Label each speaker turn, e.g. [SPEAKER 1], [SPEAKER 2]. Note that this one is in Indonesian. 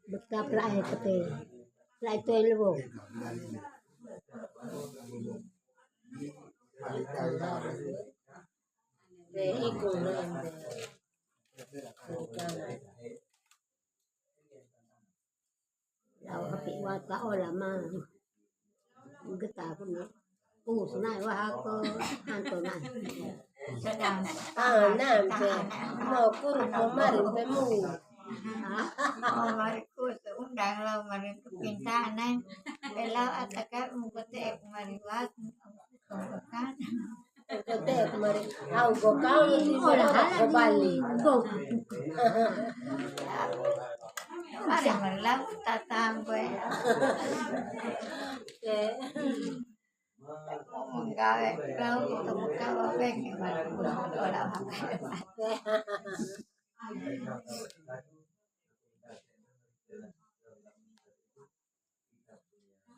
[SPEAKER 1] Bekap lai kete. Lai tu lebo. Be ikut lembe. Lau happy wata ola ma. Geta pun. Senai wah ko anto nai.
[SPEAKER 2] Sedang
[SPEAKER 1] Nampe. Mau kurut kemarin pemu.
[SPEAKER 2] mariku undang lau mari kepintahan belau ataka mungkotek mari wat kan
[SPEAKER 1] Kete kemarin. Au go kau di go Bali. Go.
[SPEAKER 2] mari lau tatang gue menggawe lau ketemu kau beng mari lau